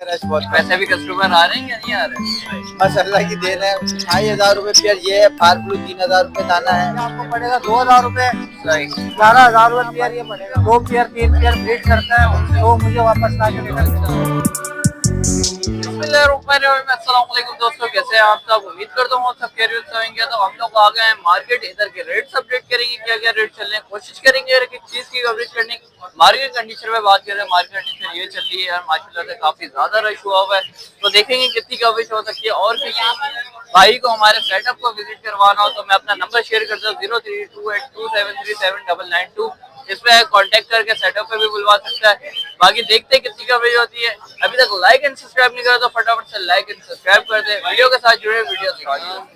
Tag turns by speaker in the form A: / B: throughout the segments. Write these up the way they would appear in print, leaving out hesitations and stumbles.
A: Rush बहुत
B: वैसे भी कस्टमर आ रहे हैं या नहीं आ रहे हैं?
A: बस अल्लाह की देन है। 2500 रुपए पेयर ये है, फार्मलू 3000 रुपए दाना है।
C: आपको पड़ेगा 2000 रुपए,
B: सही
C: 11,000 रुपए पेयर ये पड़ेगा। 2 पेयर 3 पेयर ब्रीड करता है तो मुझे वापस ला के देना।
B: अस्सलाम वालेकुम दोस्तों, कैसे हैं आप सब? उम्मीद करता हूँ सब खैरियत से होंगे। तो हम लोग आ गए हैं मार्केट, इधर के रेट्स अपडेट करेंगे, क्या क्या रेट चल रहे हैं, कोशिश करेंगे हर एक चीज की कवरेज करने की। मार्केट कंडीशन में बात करें, मार्केट कंडीशन ये चल रही है यार, माशाल्लाह से काफी ज्यादा रश हुआ हुआ है। तो देखेंगे कितनी कवरेज हो सकती है। और किसी भाई को हमारे सेटअप को विजिट करवाना हो तो मैं अपना नंबर शेयर करता हूँ 032827379992। इसमें कांटेक्ट करके सेटअप पे भी बुलवा सकता है। बाकी देखते हैं कितनी कवरेज होती है। अभी तक लाइक एंड सब्सक्राइब नहीं करा तो फटाफट से लाइक एंड सब्सक्राइब कर दे। वीडियो के साथ जुड़े, वीडियो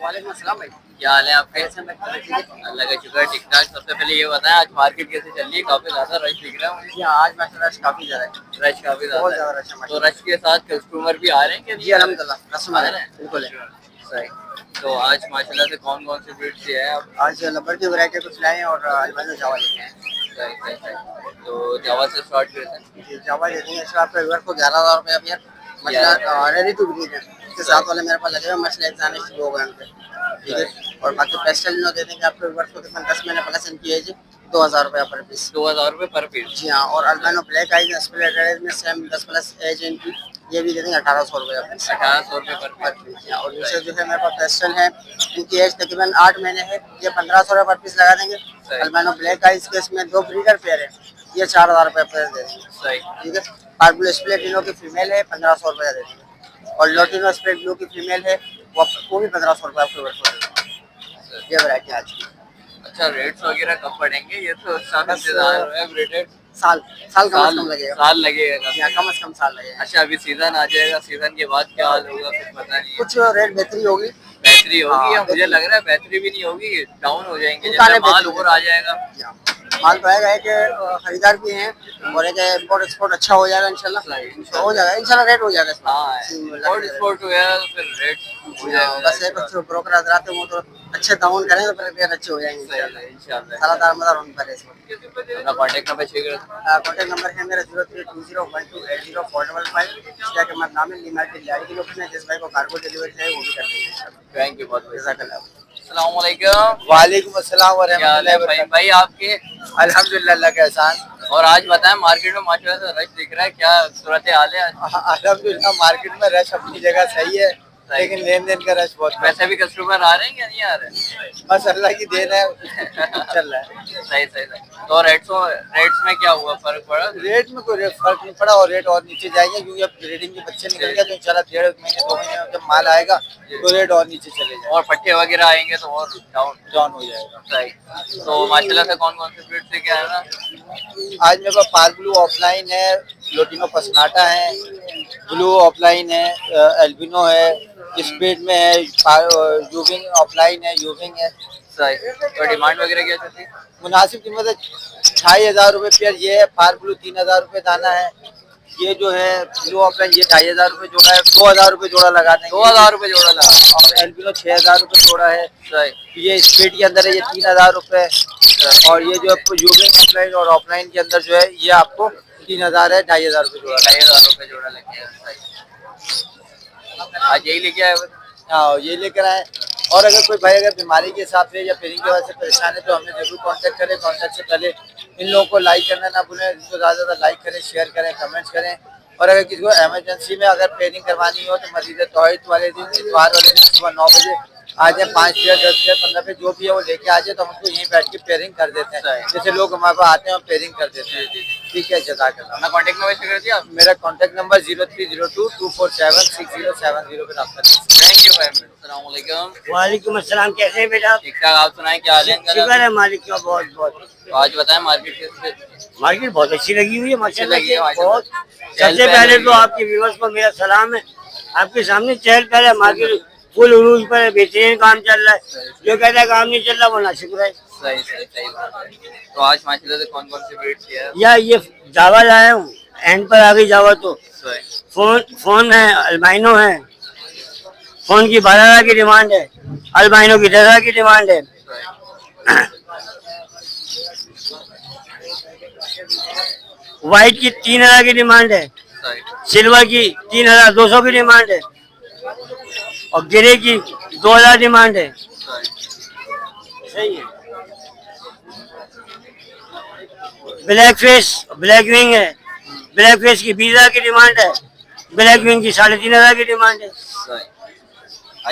C: वालेकुम अस्सलाम भाई,
B: क्या हाल है आपके? अल्लाह का शुक्र, ठीक ठाक। सबसे पहले ये बताएं आज मार्केट कैसे चल रही है? काफी ज्यादा रश दिख रहा है मुझे।
C: आज माशाल्लाह रश काफी ज्यादा है,
B: रश काफी
C: बहुत
B: ज्यादा
C: ज्यादा रश है।
B: तो रश के साथ कस्टमर भी आ रहे हैं
C: जी अल्हम्दुलिल्लाह, कस्टमर है, बिल्कुल है।
B: सही। तो आज माशाल्लाह से कौन कौन से ब्रीड से है आप?
C: आज लबर की वैरायटी कुछ लाए हैं और अल्बानो जावा लेके आए हैं।
B: सही। तो जावा से स्टार्ट करते हैं।
C: जी जावा दे देंगे इसका आपका व्यूअर को 11,000 रुपये पेयर। मसला रेडी टू ब्रीड है, इसके साथ वाले मेरे पास लगे हुए मसले एग्जाम शुरू हो गए उनके, ठीक है। और बाकी पेस्टल नो दे देंगे आपके व्यूअर को, तकरीबन 10 महीने प्लस इनकी एज, 2000 रुपये पर पीस।
B: 2000 रुपये पर पीस।
C: जी हाँ, और अल्बानो ब्लैक आइज स्प्लिट में सेम 10 प्लस एज इनकी, ये भी दे देंगे 1800 रुपये पीस।
B: 1800 रुपये पर
C: पीस। और दूसरे जो है मेरे पास पेस्टल है, इनकी एज तकरीबन 8 महीने है, ये 1500 रुपये पर पीस लगा देंगे। अल्बानो ब्लैक आइज के इसमें 2 ब्रीडर पेयर है, ये 4000 रुपये पेयर दे देंगे।
B: सही,
C: ठीक है। पार्बुल स्प्लिट इनो की फीमेल है, 1500 रुपये दे देंगे। और लोटिनो स्प्लिट ब्लू की फीमेल है, वो भी 1500 रुपये आपको वर्क हो देंगे। ये वैरायटी आज की।
B: अच्छा, रेट्स वगैरह कब पड़ेंगे? ये तो साल
C: साल कम से कम लगेगा,
B: साल लगेगा,
C: कम से कम साल लगेगा।
B: अच्छा, अभी सीजन आ जाएगा, सीजन के बाद क्या हाल होगा कुछ पता नहीं है।
C: कुछ रेट बेहतरी होगी,
B: बेहतरी होगी या मुझे लग रहा है बेहतरी भी नहीं होगी, डाउन हो जाएंगे जैसे माल ऊपर आ जाएगा।
C: माल तो आएगा, एक खरीदार भी हैं और एक इम्पोर्ट एक्सपोर्ट अच्छा हो जाएगा इंशाल्लाह। हो जाएगा इंशाल्लाह, रेट हो जाएगा इसमें।
B: हाँ, इम्पोर्ट एक्सपोर्ट हो गया तो फिर रेट हो जाएगा।
C: बस एक अच्छे ब्रोकर हजरात हैं, वो तो अच्छे दामन करेंगे तो फिर रेट अच्छे हो जाएंगे इंशाल्लाह। सारा दामदार होने पर इसमें।
B: अपना कांटेक्ट नंबर शेयर कर।
C: कांटेक्ट नंबर है मेरा 0320128045। क्या कि मैं नाम ली मार्केट जारी की लोकेशन है, जिस भाई को कार्गो डिलीवरी चाहिए वो भी कर देंगे इंशाल्लाह।
B: थैंक यू बहुत बहुत।
C: जज़ाकल्लाह।
B: अस्सलाम वालेकुम।
A: वालेकुम अस्सलाम व
B: क्या हाल है
A: रहमतुल्लाहि व
B: भाई आपके?
A: अल्हम्दुलिल्लाह, अल्लाह का एहसान।
B: और आज बताएं मार्केट में माशाल्लाह से रश दिख रहा है, क्या सूरत हाल है आज?
A: अल्हम्दुलिल्लाह, मार्केट में रश अपनी जगह सही है, लेकिन लेन देन का रश बहुत।
B: वैसे भी कस्टमर आ रहे हैं या नहीं आ रहे हैं?
A: बस अल्लाह की देन है, चल रहा है।
B: सही। तो रेट्स में क्या हुआ, फर्क पड़ा?
A: रेट में कोई फर्क नहीं पड़ा और रेट और नीचे जाएंगे क्योंकि अब ब्रीडिंग के बच्चे निकल गए, तो इंशाल्लाह 1.5 महीने 2 महीने में जब माल आएगा तो रेट और नीचे चले जाएगा
B: और पट्टे वगैरह आएंगे तो और डाउन
A: हो जाएगा।
B: सही। तो माशाल्लाह से कौन कौन से ब्रीड से क्या है ना?
A: आज मेरे पास पार्बलू ऑफलाइन है, लोटिनो पसनाटा है, ब्लू ऑफलाइन है, एल्बिनो है, स्पीड में है, यूविंग ऑफलाइन है, यूविंग है।
B: सही। तो डिमांड वगैरह क्या चलती है?
A: मुनासिब कीमत है, 2500 रुपये पेयर ये है, फार्बलू 3000 रुपये दाना है। ये जो है ब्लू ऑफलाइन ये 2500 रुपये जोड़ा है, 2000 रुपये जोड़ा लगा देंगे।
B: 2000 रुपये जोड़ा लगा।
A: और एल्बिनो 6000 रुपये जोड़ा है।
B: सही।
A: ये स्पीड के अंदर है, ये 3000 रुपये। और ये जो आपको यूविंग ऑफलाइन और ऑफलाइन के अंदर जो है ये आपको 3000 है, 2500 रुपये जोड़ा।
B: 2500 रुपये जोड़ा लगेगा। आज यही लेके आए?
A: हाँ, ये लेकर आए। और अगर कोई भाई अगर बीमारी के हिसाब से या पेरिंग की वजह से परेशान है तो हमें जरूर कांटेक्ट करें। कांटेक्ट से पहले इन लोगों को लाइक करना ना भूलें, जिसको ज़्यादा से ज़्यादा लाइक करें, शेयर करें, कमेंट्स करें। और अगर किसी को इमरजेंसी में अगर पेरिंग करवानी हो तो मस्जिद तौहीद वाले दिन, इतवार वाले दिन सुबह 9 बजे आ जाए। 5 पेयर 10 पेयर 15 पेयर जो भी है वो लेके आ जाए, तो हम उसको यहीं बैठ के पेयरिंग कर देते हैं। जैसे लोग हमारे पास आते हैं हम पेयरिंग कर देते हैं। ठीक है, जज़ाकल्लाह।
B: अपना कांटेक्ट नंबर शेयर कर दिया?
A: मेरा कांटेक्ट नंबर 030224766070 पे रब्ता कीजिए।
B: थैंक यू भाई। अस्सलाम वालेकुम।
C: वालेकुम अस्सलाम, कैसे हैं बेटा?
B: ठीक ठाक, आप सुनाएं क्या हाल है?
C: शुक्र है मालिक का बहुत बहुत।
B: तो आज बताएं मार्केट कैसे?
C: मार्केट बहुत अच्छी लगी हुई है माशाल्लाह
B: लगी है
C: से,
B: माशाल्लाह।
C: बहुत। सबसे पहले तो आपके व्यूअर्स को मेरा सलाम है, आपके सामने चहल पहल है, मार्केट फुल उरूज पर है, बेहतरीन काम चल रहा है। जो कहता है काम नहीं चल रहा वो ना शुक्र है।
B: सही बात है। तो आज माशाल्लाह से कौन कौन सी ब्रीड है?
C: या ये जावा लाया हूँ, एंड पर आ गई जावा। तो
B: सही।
C: फोन है, अल्बाइनो है। फोन की 12,000 की डिमांड है, अल्बाइनो की 10,000 की डिमांड है। व्हाइट की 3,000 की डिमांड है,
B: सही
D: सिल्वर की 3,200 की डिमांड है और गिरे की 2,000 डिमांड है।
B: सही
D: सही है। ब्लैक फेस ब्लैक विंग है, ब्लैक फेस की 20,000 की डिमांड है, ब्लैक विंग की 3,500 की डिमांड है।
B: सही।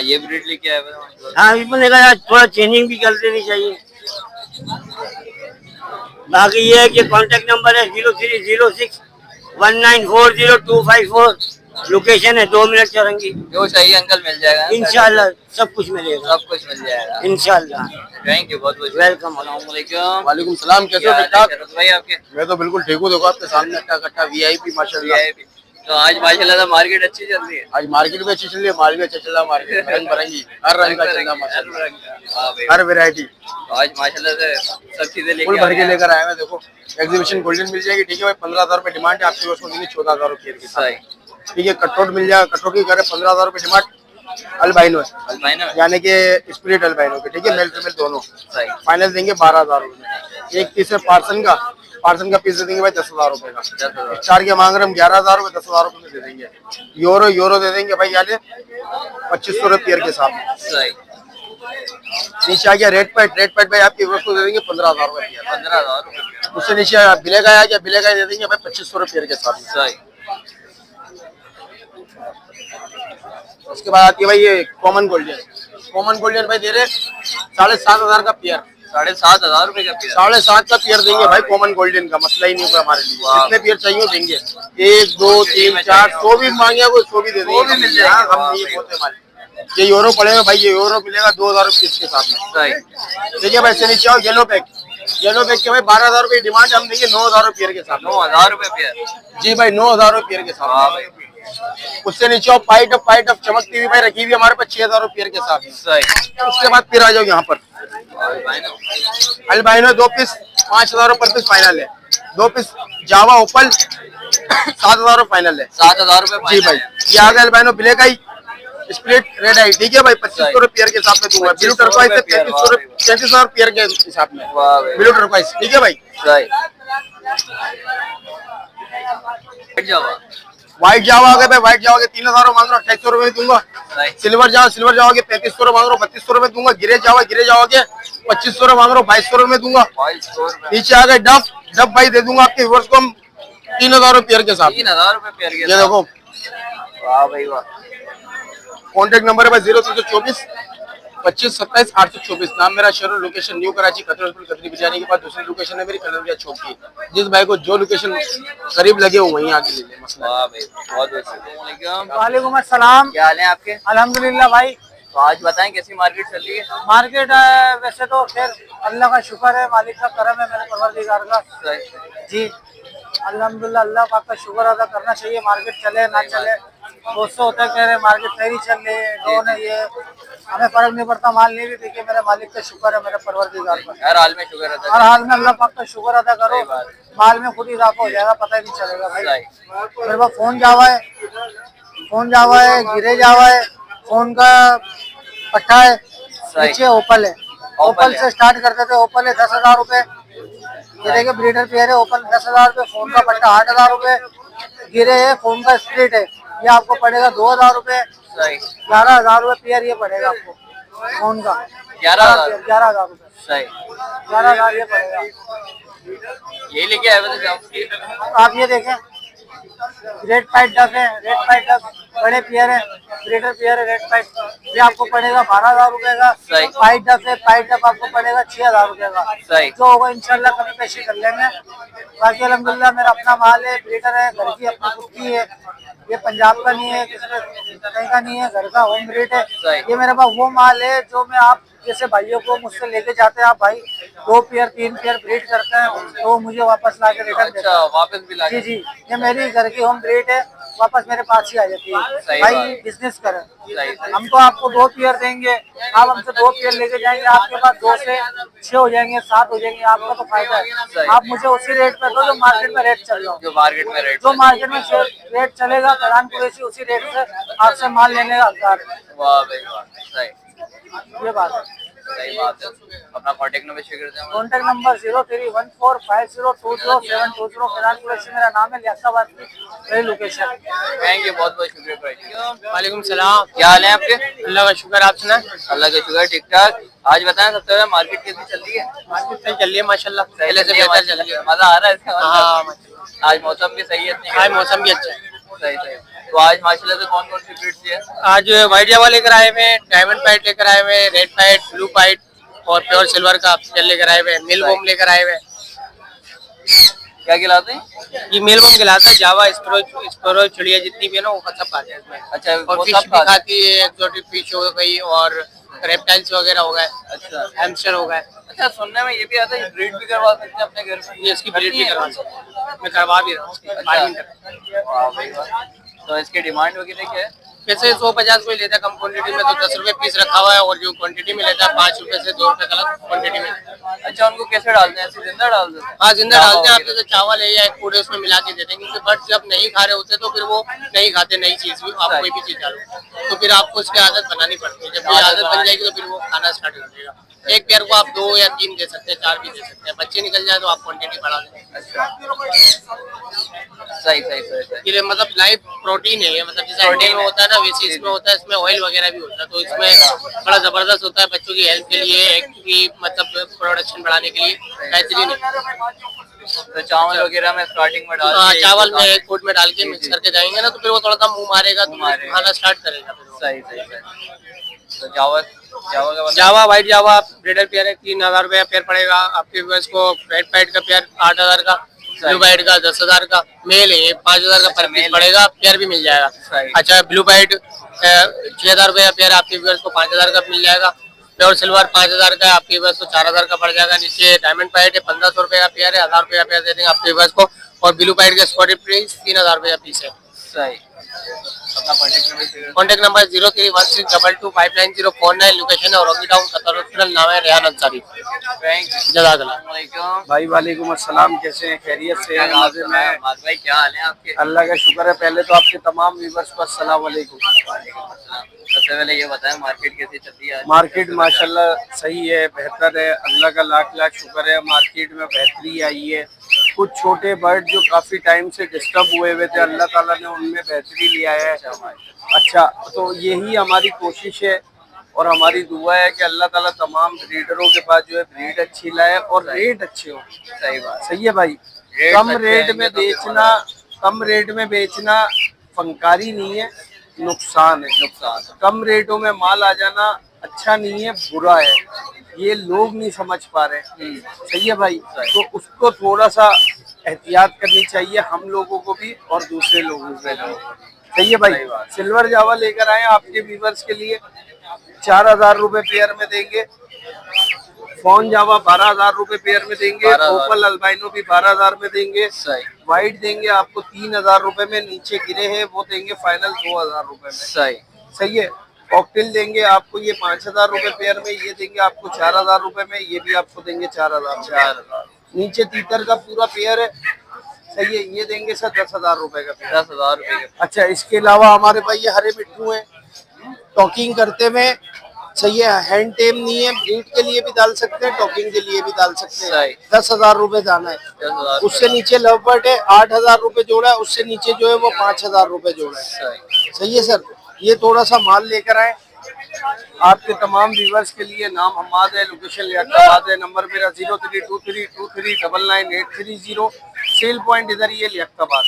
B: ये ब्रीड लेके आए हुए
D: हाँ मैंने कहा यार थोड़ा चेंजिंग भी कर देनी चाहिए। बाकी ये है कि कांटेक्ट नंबर है 030619402554। लोकेशन है 2 मिनट चौरंगी।
B: जो चाहिए अंकल मिल जाएगा ना?
D: इंशाल्लाह सब कुछ मिलेगा,
B: सब कुछ मिल जाएगा
D: इंशाल्लाह।
B: थैंक यू बहुत बहुत
D: वेलकम।
B: अस्सलामुअलैकुम।
E: वालेकुम सलाम, कैसे
B: क्या
E: हो?
B: हाल
E: ठीक
B: है
E: ठाक।
B: शरद भाई आपके?
E: मैं तो बिल्कुल ठीक हूँ। देखो आपके सामने अट्टा कट्टा वीआईपी माशाल्लाह।
B: VIP। तो आज माशाल्लाह मार्केट अच्छी चल रही है।
E: आज मार्केट भी अच्छी चल रही है, माल भी अच्छा चल रहा है। मार्केट रंग बिरंगी हर रंग का चल रहा है माशाल्लाह,
B: वाह भाई।
E: हर वैरायटी
B: तो आज माशाल्लाह से सब चीजें
E: फुल
B: लेके
E: भर के
B: आए हैं।
E: लेकर आए हैं। देखो एग्जीबिशन गोल्डन मिल जाएगी, ठीक है भाई। 15,000 रुपए डिमांड है आपकी, उसको देंगे 14,000 रुपये की।
B: सही।
E: ठीक है, कटोट मिल जाएगा, कटोट की करे 15,000 रुपए डिमांड। अल्बाइनो है,
B: अल्बाइनो
E: यानी कि स्प्लिट अल्बाइनो के, ठीक है, मेल फीमेल दोनों।
B: सही।
E: फाइनल देंगे 12,000 रुपए। एक पीस है पार्सन का पीस दे देंगे भाई 10,000 रुपए का।
B: 10,000।
E: 4 के मांग रहे हम 11,000 रुपए, 10,000 रुपए में दे देंगे। यूरो दे देंगे भाई, यानी 2,500 रुपये पेयर के साथ।
B: सही।
E: नीचे आ गया रेड पैट भाई आपकी वस्तु दे देंगे 15,000 रुपए पेयर।
B: 15,000 रुपए।
E: उससे नीचे बिलेगा आ गया, बिलेगा दे देंगे भाई 2,500 रुपये पेयर के साथ।
B: सही।
E: उसके बाद आती है भाई ये कॉमन गोल्डन भाई दे रहे 7,500 का पेयर।
B: 7,500 रुपए का पीस।
E: 7,500 का पेयर देंगे भाई कॉमन गोल्डन का, मसला ही नहीं होगा हमारे लिए।
B: वाह।
E: जितने पेयर चाहिए वो देंगे, 1 2 3 4 100 भी मांगे कोई 100 भी दे देंगे।
B: 100 भी मिल जाएंगे।
E: हाँ, हम
B: वाह
E: नहीं
B: भाई।
E: बोलते हमारे। ये यूरो पड़ेगा भाई, ये यूरो मिलेगा 2,000 रुपये इसके साथ में।
B: सही।
E: ठीक है भाई, से नीचे आओ येलो बैग के भाई 12,000 रुपये डिमांड, हम देंगे 9,000 रुपये के साथ।
B: 9,000 रुपए पेयर।
E: जी भाई 9,000 रुपये के
B: वाह
E: साथ।
B: भाई।
E: उससे नीचे आओ पाइट अप चमकती हुई भाई रखी हुई हमारे पास 6,000 रुपये के साथ।
B: सही।
E: उसके बाद फिर आ जाओ यहाँ पर
B: अल्बाइनो।
E: अल्बाइनो 2 पीस 5,000 रुपये पीस फाइनल है। 2 पीस जावा ओपल 7,000 रुपये फाइनल है।
B: 7,000 रुपए
E: जी भाई, ये आ गया अल्बाइनो ब्लैक आई स्प्लिट रेड आई, ठीक है भाई 2,500 रुपये के हिसाब में दूंगा। ब्लू टर्कोइज से 33,000 रुपये के हिसाब में।
B: वाह भाई।
E: ब्लू टर्कोइज, ठीक है भाई।
B: सही। हट जावा।
E: व्हाइट जावा आ गए भाई, व्हाइट जावा के 3,000 मांग रहा हूँ, 2,800 रुपये दूंगा।
B: सही।
E: सिल्वर जावा के 3,500 मांग रहा हूँ, 3,200 रुपये दूंगा। गिरे जावा के 2,500 मांग रहा हूँ, 2,200 रुपये दूंगा।
B: 2,200 रुपए।
E: नीचे आ गए डब भाई दे दूंगा आपके व्यूअर्स को हम 3,000 रुपये के साथ।
B: 3,000 रुपए पेयर के।
E: ये देखो
B: वाह भाई वाह।
E: कॉन्टेक्ट नंबर है भाई 0324 25 27 824। नाम मेरा शहर, लोकेशन न्यू कराची कतरी बिरयानी के बाद दूसरी लोकेशन है मेरी कलरिया चौक की। जिस भाई को जो लोकेशन करीब लगे हो वहीं आके ले ले, मसला
B: वाह भाई बहुत बहुत शुक्रिया।
F: वालेकुम अस्सलाम।
B: क्या हाल है आपके?
F: अल्हम्दुलिल्लाह भाई।
B: तो आज बताएं कैसी मार्केट चल रही है?
F: मार्केट वैसे तो खैर अल्लाह का शुक्र है, मालिक का करम है, मेरे परवरदिगार का।
B: सही।
F: जी अल्हम्दुलिल्लाह, अल्लाह पाक का शुक्र अदा करना चाहिए। मार्केट चले ना चले, दोस्तों होता है कह रहे मार्केट सही चल रही है, डाउन है, ये हमें फर्क नहीं पड़ता। माल नहीं भी देखिए, मेरे मालिक का शुक्र है, मेरे परवरदिगार का।
B: हर हाल में शुक्र अदा
F: हर हाल में अल्लाह पाक का शुक्र अदा करो,
B: सही बात।
F: माल में खुद इजाफा हो जाएगा, पता ही नहीं चलेगा भाई।
B: सही।
F: मेरे पास फोन जावा है, गिरे जावा है, फोन का पट्टा है, नीचे ओपल है। ओपल
B: है।
F: से स्टार्ट करते थे, ओपल है 10,000 रुपए। ये देखिए ब्रीडर पेयर है, ओपल 10,000 रुपए, फोन का पट्टा 8,000 रुपए। गिरे है, फोन का स्प्लिट है, ये आपको पड़ेगा 2,000 रुपए।
B: सही।
F: 11,000 रुपए पेयर ये पड़ेगा आपको फोन का।
B: 11,000।
F: 11,000 रुपए,
B: सही।
F: 11,000 ये पड़ेगा।
B: यही लेके आए थे आप?
F: आप ये देखें, रेड पाइट डक है, रेड पाइट डक बड़े पेयर है, ब्रीडर पेयर है रेड पाइट, ये आपको पड़ेगा 12,000 रुपए का।
B: सही।
F: पाइट डक है, पाइट डक आपको पड़ेगा 6,000 रुपए का।
B: सही।
F: जो होगा इंशाल्लाह कमी पेशी कर लेंगे। बाकी अल्हम्दुलिल्लाह मेरा अपना माल है, ब्रीडर है, घर की अपनी खुद की है, ये पंजाब का नहीं है, किसी कहीं का नहीं है, घर का होम ब्रीड है।
B: सही।
F: ये मेरे पास वो माल है जो मैं आप जैसे भाइयों को मुझसे लेके जाते हैं, आप भाई 2 पेयर 3 पेयर ब्रीड करते हैं तो मुझे वापस ला के रिटर्न देते
B: अच्छा
F: हैं।
B: वापस भी ला
F: जी जी, ये मेरी घर की होम ब्रीड है, वापस मेरे पास ही आ जाती
B: सही
F: है। भाई
B: बात।
F: बिजनेस करें,
B: सही।
F: हम तो आपको 2 पेयर देंगे, आप हमसे 2 पेयर लेके जाएंगे, आपके पास 2 से 6 हो जाएंगे, 7 हो जाएंगे, आपका तो फायदा
B: सही।
F: है। आप मुझे उसी रेट पे दो जो मार्केट में रेट चल रहा हो।
B: जो मार्केट में रेट।
F: जो मार्केट में रेट चलेगा फैलान कुरैशी उसी रेट से आपसे माल लेने का हकदार है।
B: वाह भाई वाह। सही।
F: ये बात है।
B: सही बात है। अपना कॉन्टेक्ट नंबर शेयर करते हैं।
F: कॉन्टैक्ट नंबर 03145020 फिनांस कुरैशी मेरा नाम है, लियाकताबाद की मेरी लोकेशन।
B: थैंक यू, बहुत बहुत शुक्रिया भाई।
E: वालेकुम सलाम।
B: क्या हाल है आपके?
E: अल्लाह का शुक्र, आप सुना?
B: अल्लाह का शुक्र, ठीक ठाक। आज बताएं सबसे पहले मार्केट कैसी चल रही है?
E: मार्केट सही चल रही है माशाल्लाह, पहले से
B: चल रही है,
E: बेहतर चल रही है।
B: मजा आ रहा है इसका मतलब?
E: हाँ,
B: आज मौसम भी सही है इतनी
E: आज मौसम भी अच्छा है।
B: सही सही। तो आज माशाल्लाह से कौन कौन सी ब्रीड्स है?
E: आज व्हाइट जावा लेकर आए हुए, डायमंड पाइट लेकर आए हुए, रेड पाइट, ब्लू पाइट और प्योर सिल्वर का पियर लेकर आए हुए, मिल बोम लेकर आए हुए।
B: क्या खिलाते हैं?
E: ये मेल बम खिलाता है, जावा स्परो चिड़िया जितनी भी है ना वो सब खाते हैं इसमें।
B: अच्छा,
E: और
B: वो
E: फिश
B: सब
E: भी
B: खाते हैं।
E: खाती है, एक्सोटिक फिश हो गई और रेप्टाइल्स वगैरह हो गए,
B: अच्छा
E: हैमस्टर हो गए।
B: अच्छा, सुनने में ये भी आता है ब्रीड भी करवा सकते हैं अपने घर में?
E: ये इसकी ब्रीड भी करवा सकते हैं, मैं करवा भी रहा हूँ फार्मिंग कर।
B: वाह भाई वाह। तो इसकी डिमांड वगैरह क्या है?
E: वैसे 150 कोई लेता है कम क्वांटिटी में तो 10 रुपए पीस रखा हुआ है, और जो क्वांटिटी में लेता है 5 रुपए से 2 रुपए गलत क्वांटिटी में।
B: अच्छा, उनको कैसे डालते हैं? ऐसे जिंदा डाल देते हैं?
E: हाँ, जिंदा
B: चावल
E: डालते हैं। आप
B: वगैरह?
E: जैसे चावल है या एक पूरे उसमें मिला के देते हैं, क्योंकि बर्ड जब नहीं खा रहे होते तो फिर वो नहीं खाते नई चीज भी। आप कोई भी चीज डालो तो फिर आपको उसकी आदत बनानी पड़ती है। जब ये आदत बन जाएगी तो फिर वो खाना स्टार्ट कर देगा। एक पेयर को आप 2 या 3 दे सकते हैं, 4 भी दे सकते हैं। बच्चे निकल जाए तो आप क्वांटिटी बढ़ा दें।
B: अच्छा, सही सही सही सही।
E: ये मतलब लाइव प्रोटीन है ये, मतलब जैसे अंडे में होता है ना वैसे इसमें होता है। इसमें ऑयल वगैरह भी होता है, तो इसमें बड़ा जबरदस्त होता है बच्चों की हेल्थ के लिए, एग की मतलब प्रोडक्शन बढ़ाने के लिए बेहतरीन है।
B: तो चावल वगैरह में स्टार्टिंग में डाल
E: हाँ,
B: के
E: चावल में एक फूड में डाल के मिक्स करके जाएंगे ना तो फिर वो थोड़ा सा मुंह मारेगा तो
B: मारेगा।
E: खाना स्टार्ट करेगा फिर वो।
B: सही सही सही। तो जावा जावा का
E: जावा व्हाइट जावा ब्रीडर पेयर है, 3000 रुपया पेयर पड़ेगा आपके पास को। रेड पाइट का पेयर 8000 का, ब्लू पाइट का 10,000 का, मेल है 5000 का पर पीस पड़ेगा, पेयर भी मिल जाएगा।
B: सही।
E: अच्छा, ब्लू पाइट 6000 रुपया पेयर आपके पास को 5000 का मिल जाएगा। प्योर सिल्वर 5000 का आपके पास को 4000 का पड़ जाएगा। नीचे डायमंड पाइट है 1500 रुपए का पेयर है, 1000 रुपया पेयर दे देंगे आपके पास को। और ब्लू पाइट का स्पॉटेड प्राइस 3000 रुपया पीस है।
B: सही। अपना contact number share
E: contact number 0316225949, location है औरंगी टाउन कतर हॉस्पिटल, नाम है रेहान अंसारी।
B: Thank you.
E: जज़ाकल्लाह।
B: वालेकुम।
F: भाई वालेकुम अस्सलाम, कैसे हैं? खैरियत से हैं? मजे में हैं?
B: माज भाई क्या हाल है आपके?
F: अल्लाह का शुक्र है। पहले तो आपके तमाम व्यूवर्स को अस्सलाम वालेकुम।
B: वालेकुम अस्सलाम। सबसे पहले ये बताएं मार्केट कैसी चल रही है आज?
F: मार्केट माशाल्लाह सही है, बेहतर है। अल्लाह का लाख लाख शुक्र है, मार्केट में बेहतरी आई है। कुछ छोटे बर्ड जो काफ़ी टाइम से डिस्टर्ब हुए हुए थे, अल्लाह ताला ने उनमें बेहतरी लिया है। अच्छा, तो यही हमारी कोशिश है और हमारी दुआ है कि अल्लाह ताला तमाम ब्रीडरों के पास जो है ब्रीड अच्छी लाए और रेट अच्छे हो।
B: सही बात।
F: सही है भाई।
B: रेट
F: कम
B: अच्छे
F: रेट
B: आएंगे
F: में
B: तो फिर
F: बेचना, कम रेट में बेचना फनकारी नहीं है, नुकसान है।
B: नुकसान।
F: कम रेटों में माल आ जाना अच्छा नहीं है, बुरा है। ये लोग नहीं समझ पा रहे। सही है भाई। तो उसको थोड़ा सा एहतियात करनी चाहिए हम लोगों को भी और दूसरे लोगों से भी। सही है भाई। सिल्वर जावा लेकर आए आपके व्यूवर्स के लिए, 4000 रुपए पेयर में देंगे। फोन जावा 12000 रुपए पेयर में देंगे।
B: 12,000
F: ओपल अल्बाइनो भी 12000 में देंगे।
B: सही
F: व्हाइट देंगे आपको 3000 रुपए में, नीचे गिरे हैं वो देंगे फाइनल 2000 रुपए में।
B: सही।
F: सही है। कॉकटेल देंगे आपको ये 5000 रुपए पेयर में, ये देंगे आपको 4000 रुपए में, ये भी आपको देंगे 4000।
B: 4000।
F: नीचे तीतर का पूरा पेयर है। सही है, ये देंगे सर 10,000 रुपए का पेयर।
B: 10,000 रुपए के।
F: अच्छा, इसके अलावा हमारे पास ये हरे मिट्टू हैं, टॉकिंग करते हुए। सही है, हैंड टेम नहीं है, ब्रीड के लिए भी डाल सकते हैं, टॉकिंग के लिए भी डाल सकते हैं।
B: सही।
F: 10,000 रुपए दाना है।
B: 10,000।
F: उससे नीचे लवबर्ड है 8000 रुपए जोड़ा है, उससे नीचे जो है वो 5000 रुपए जोड़ा है।
B: सही।
F: सही है सर। ये थोड़ा सा माल लेकर आए आपके तमाम व्यूवर्स के लिए। नाम हमाद है, लोकेशन लियाकताबाद है। नंबर मेरा 0323239830। सेल पॉइंट इधर ही है लियाकताबाद।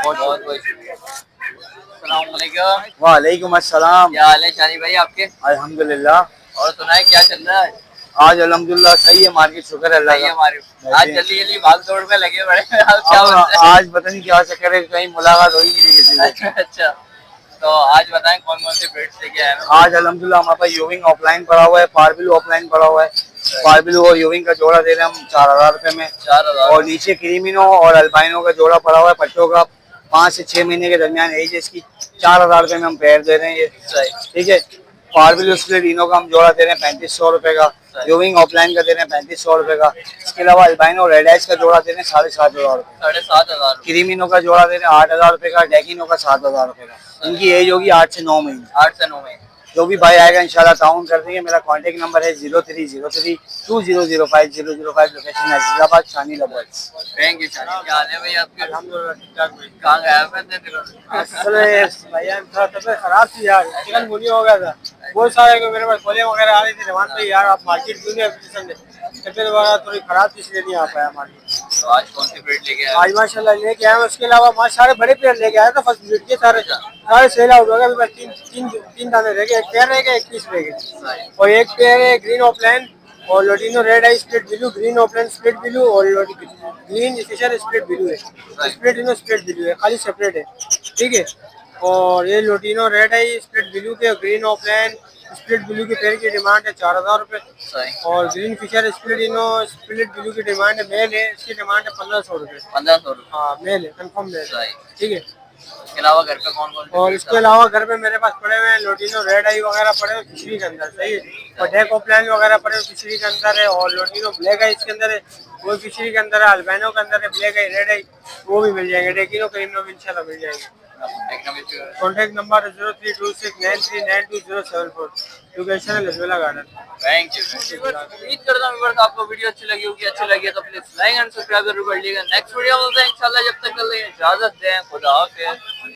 B: बहुत बहुत शुक्रिया। अस्सलाम वालेकुम।
A: वालेकुम अस्सलाम।
B: क्या हाल है शानी भाई आपके?
A: अल्हम्दुलिल्लाह।
B: और सुनाए क्या चल रहा है?
A: आज अल्हम्दुलिल्लाह सही है मार्केट, शुक्र है अल्लाह
B: सही है
A: का।
B: हमारे। आज जल्दी जल्दी भाग दौड़ में लगे बड़े। क्या बोलते हैं?
A: आज पता नहीं क्या चक्कर है, कहीं मुलाकात हो ही नहीं रही किसी से।
B: अच्छा, तो आज बताएं कौन कौन से ब्रीड्स लेके आए हैं?
A: आज अल्हम्दुलिल्लाह हमारे पास यूविंग ऑफलाइन पड़ा हुआ है, पारबिल ऑफलाइन पड़ा हुआ है। पारबिल और यूविंग का जोड़ा दे रहे हैं हम 4000 रुपए में।
B: 4000।
A: और नीचे क्रीमिनो और अल्बाइनो का जोड़ा पड़ा हुआ है पट्टों का, 5 से 6 महीने के दरमियान एज है इसकी। 4000 रुपए में हम पेयर दे रहे हैं ये।
B: सही।
A: ठीक है। पारबिल रीनो का हम जोड़ा दे रहे हैं 3500 रुपए का। यूविंग ऑफलाइन का दे रहे हैं 3500 रुपए का। इसके अलावा अल्बाइनो रेड आइस का जोड़ा दे रहे हैं 7500 रुपए।
B: 7500।
A: क्रीमिनो का जोड़ा दे रहे हैं 8000 रुपए का। डेकिनो का 7000 रुपए का। इनकी एज होगी 8 से 9 महीने।
B: 8 से 9 महीने।
A: जो भी भाई आएगा इंशाल्लाह ताउन कर देंगे। मेरा कांटेक्ट नंबर है 03032005 location Hyderabad Shani lovers.
B: Thank you Shani. क्या हाल है भाई आपके? कहाँ गए आप इतने दिनों से?
F: असल में भैया थोड़ा तबीयत खराब थी यार, चिकनगुनिया हो गया था। बहुत सारे मेरे पास खोले वगैरह आ रहे थे रवान पे यार, आप मार्केट क्यों नहीं अभी संडे, तबीयत वगैरह थोड़ी खराब थी इसलिए नहीं आ पाया मार्केट।
B: तो आज कौन सी ब्रीड लेके आए?
F: आज माशाल्लाह लेके आया हूं, उसके अलावा सारे बड़े पेड़ लेके आया था फर्स्ट ब्रीड के, सारे सेल आउट हो गए। अभी बस तीन दाने रह गए, एक पेयर रह गए, एक पीस रह गए। और एक पेयर है ग्रीन ऑफलाइन और lutino red eye split blue, green opaline split blue और ग्रीन फिशर स्प्लिट ब्लू है। स्प्लिट इनो स्प्लिट ब्लू है, खाली सेपरेट है, ठीक है। और ये lutino red eye split blue के ग्रीन ऑफलाइन स्प्लिट ब्लू के पेयर की डिमांड है 4000 रुपये। और green fischer split ino split blue की डिमांड है, मेल है, इसकी डिमांड है 1500 रुपये।
B: 1500 रुपये?
F: हाँ मेल है, कंफर्म मेल है, ठीक है।
B: इसके अलावा घर पे कौन कौन
F: और इसके अलावा घर पे मेरे पास पड़े हुए हैं लोटिनो रेड आई वगैरह पड़े हुए फिशरी के अंदर, सही है। और डेक ऑफलाइन वगैरह पड़े हुए फिशरी के अंदर है। और लोटिनो ब्लैक आई इसके अंदर है, वो फिशरी के अंदर है। अल्बानो के अंदर है ब्लैक आई रेड आई, वो भी मिल जाएंगे। डेकिनो क्रीनो भी इंशाल्लाह मिल जाएंगे। कॉन्टैक्ट नंबर 0326939274, लोकेशन है लजवाला गार्डन।
B: Thank you. उम्मीद करता हूँ व्यूअर्स आपको वीडियो अच्छी लगी होगी। अच्छी लगी है तो प्लीज लाइक एंड सब्सक्राइब जरूर कर लीजिएगा। नेक्स्ट वीडियो में इंशाल्लाह, जब तक के लिए इजाजत दें, खुदा हाफिज़।